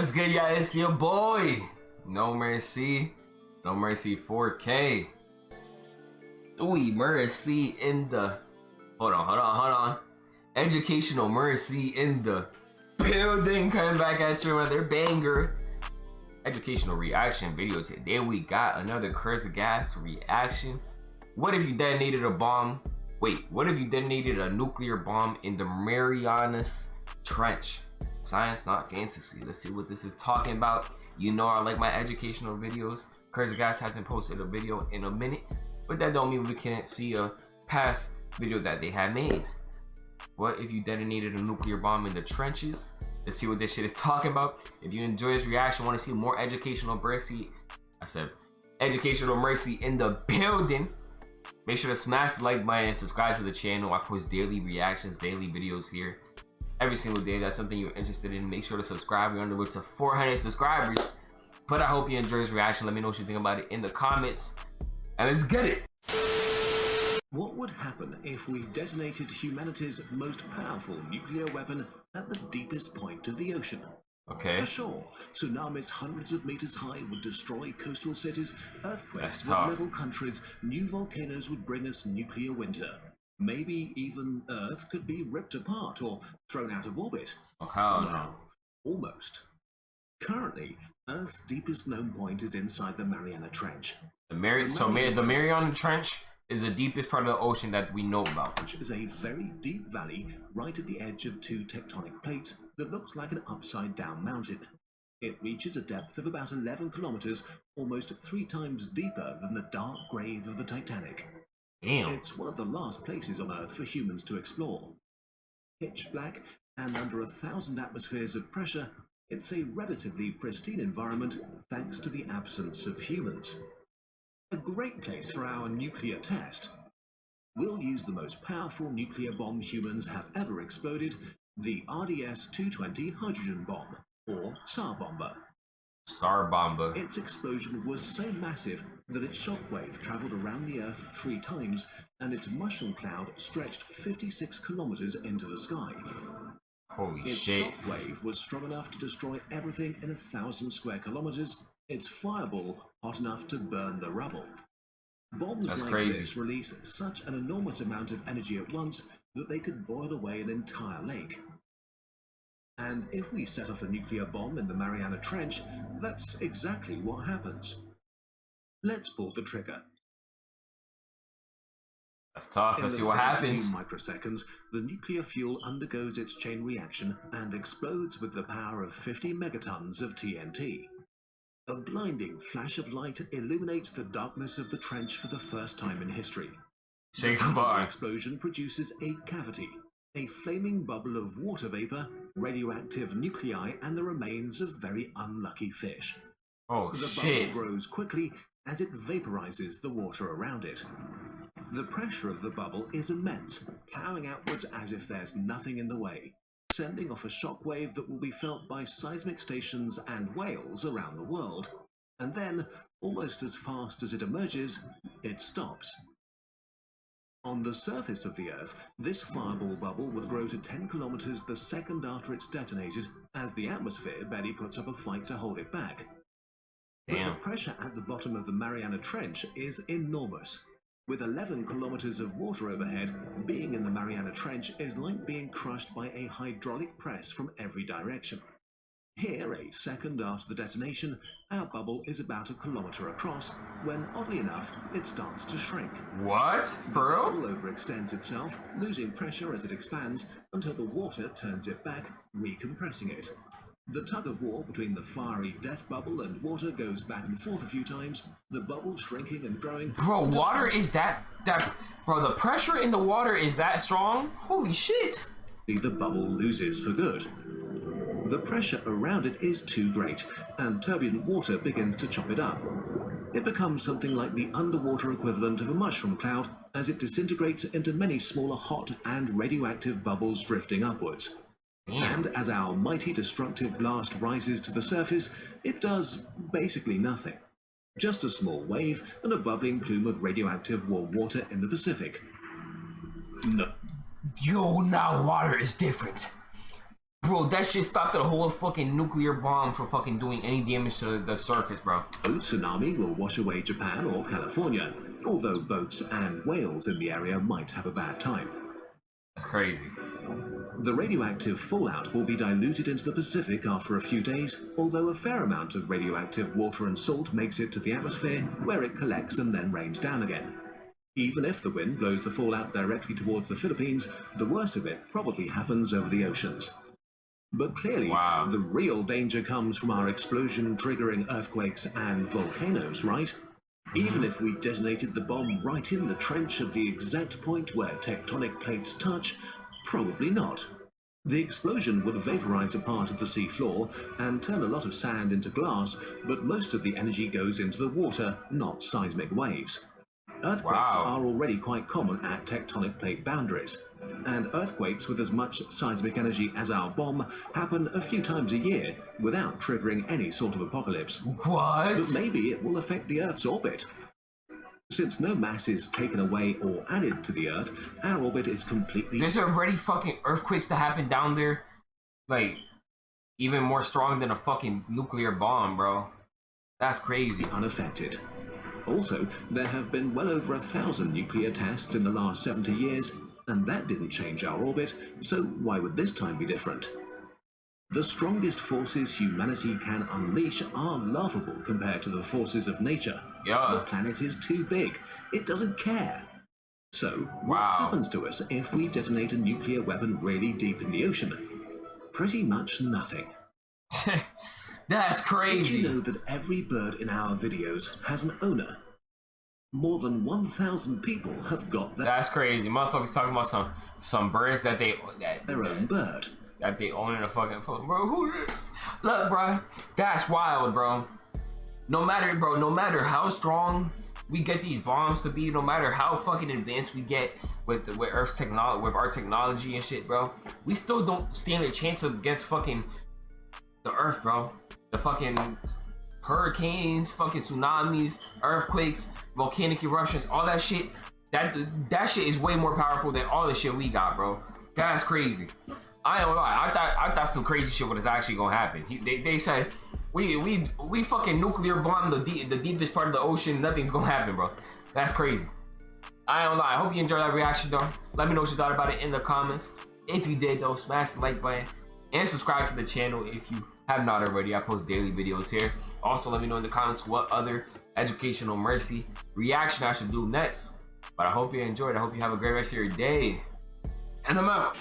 What's good, y'all? It's your boy, No Mercy 4K. Ooh, mercy in the hold on. Educational mercy in the building. Coming back at you with another banger educational reaction video. Today we got another Curse of Gas reaction. What if you detonated a bomb? Wait, what if you detonated a nuclear bomb in the Marianas Trench? Science, not fantasy. Let's see what this is talking about. You know I like my educational videos. Curse of Gas hasn't posted a video in a minute, but that don't mean we can't see a past video that they had made. What if you detonated a nuclear bomb in the trenches? Let's see what this shit is talking about. If you enjoy this reaction, want to see more educational mercy, educational mercy in the building, make sure to smash the like button and subscribe to the channel. I post daily reactions, daily videos here every single day. That's something you're interested in. Make sure to subscribe. We're on the road to 400 subscribers. But I hope you enjoy this reaction. Let me know what you think about it in the comments. And let's get it. What would happen if we detonated humanity's most powerful nuclear weapon at the deepest point of the ocean? Okay. For sure, tsunamis hundreds of meters high would destroy coastal cities, earthquakes would level countries, new volcanoes would bring us nuclear winter. Maybe even Earth could be ripped apart or thrown out of orbit. Oh, hell no. Almost. Currently, Earth's deepest known point is inside the Mariana Trench. The Mariana Trench is the deepest part of the ocean that we know about. Which is a very deep valley right at the edge of two tectonic plates that looks like an upside-down mountain. It reaches a depth of about 11 kilometers, almost 3 times deeper than the dark grave of the Titanic. Damn. It's one of the last places on Earth for humans to explore. Pitch black and under 1,000 atmospheres of pressure, it's a relatively pristine environment thanks to the absence of humans. A great place for our nuclear test. We'll use the most powerful nuclear bomb humans have ever exploded, the RDS-220 hydrogen bomb, or Tsar bomber. Tsar bomber. Its explosion was so massive that its shockwave traveled around the Earth 3 times, and its mushroom cloud stretched 56 kilometers into the sky. Holy its shit. Its shockwave was strong enough to destroy everything in 1,000 square kilometers, its fireball hot enough to burn the rubble. Bombs this release such an enormous amount of energy at once that they could boil away an entire lake. And if we set off a nuclear bomb in the Mariana Trench, that's exactly what happens. Let's pull the trigger. That's tough. Let's see what happens. In microseconds, the nuclear fuel undergoes its chain reaction and explodes with the power of 50 megatons of TNT. A blinding flash of light illuminates the darkness of the trench for the first time in history. Say goodbye. The explosion produces a cavity, a flaming bubble of water vapor, radioactive nuclei, and the remains of very unlucky fish. Oh shit. The bubble grows quickly as it vaporizes the water around it. The pressure of the bubble is immense, plowing outwards as if there's nothing in the way, sending off a shockwave that will be felt by seismic stations and whales around the world. And then, almost as fast as it emerges, it stops. On the surface of the Earth, this fireball bubble would grow to 10 kilometers the second after it's detonated, as the atmosphere barely puts up a fight to hold it back. But the pressure at the bottom of the Mariana Trench is enormous. With 11 kilometers of water overhead, being in the Mariana Trench is like being crushed by a hydraulic press from every direction. Here, a second after the detonation, our bubble is about 1 kilometer across, when, oddly enough, it starts to shrink. What? For real? The bubble overextends itself, losing pressure as it expands, until the water turns it back, recompressing it. The tug-of-war between the fiery death bubble and water goes back and forth a few times, the bubble shrinking and growing. Bro, water is bro, the pressure in the water is that strong? Holy shit! The bubble loses for good. The pressure around it is too great, and turbulent water begins to chop it up. It becomes something like the underwater equivalent of a mushroom cloud as it disintegrates into many smaller hot and radioactive bubbles drifting upwards. And as our mighty destructive blast rises to the surface, it does basically nothing. Just a small wave and a bubbling plume of radioactive warm water in the Pacific. No. Yo, now water is different. Bro, that shit stopped the whole fucking nuclear bomb from fucking doing any damage to the surface, bro. No tsunami will wash away Japan or California, although boats and whales in the area might have a bad time. That's crazy. The radioactive fallout will be diluted into the Pacific after a few days, although a fair amount of radioactive water and salt makes it to the atmosphere, where it collects and then rains down again. Even if the wind blows the fallout directly towards the Philippines, the worst of it probably happens over the oceans. But clearly, the real danger comes from our explosion triggering earthquakes and volcanoes, right? Even if we detonated the bomb right in the trench at the exact point where tectonic plates touch, probably not. The explosion would vaporize a part of the sea floor and turn a lot of sand into glass, but most of the energy goes into the water, not seismic waves. Earthquakes are already quite common at tectonic plate boundaries, and earthquakes with as much seismic energy as our bomb happen a few times a year without triggering any sort of apocalypse. What? But maybe it will affect the Earth's orbit. Since no mass is taken away or added to the Earth, our orbit is completely... There's already fucking earthquakes that happen down there, like, even more strong than a fucking nuclear bomb, bro. That's crazy. Unaffected. Also, there have been well over 1,000 nuclear tests in the last 70 years, and that didn't change our orbit, so why would this time be different? The strongest forces humanity can unleash are laughable compared to the forces of nature. The planet is too big. It doesn't care. So, what happens to us if we detonate a nuclear weapon really deep in the ocean? Pretty much nothing. That's crazy. Did you know that every bird in our videos has an owner? More than 1,000 people have got That's crazy. Motherfuckers talking about some birds that their own bird. That they own in a fucking bro. Look, bro, that's wild, bro. No matter how strong we get these bombs to be, no matter how fucking advanced we get with Earth's technology, with our technology and shit, bro, we still don't stand a chance against fucking the Earth, bro. The fucking hurricanes, fucking tsunamis, earthquakes, volcanic eruptions, all that shit. That shit is way more powerful than all the shit we got, bro. That's crazy. I don't lie. I thought some crazy shit was actually gonna happen. They said we fucking nuclear bomb the deepest part of the ocean. Nothing's gonna happen, bro. That's crazy. I don't lie. I hope you enjoyed that reaction, though. Let me know what you thought about it in the comments. If you did, though, smash the like button and subscribe to the channel if you have not already. I post daily videos here. Also, let me know in the comments what other educational mercy reaction I should do next. But I hope you enjoyed. I hope you have a great rest of your day. And I'm out.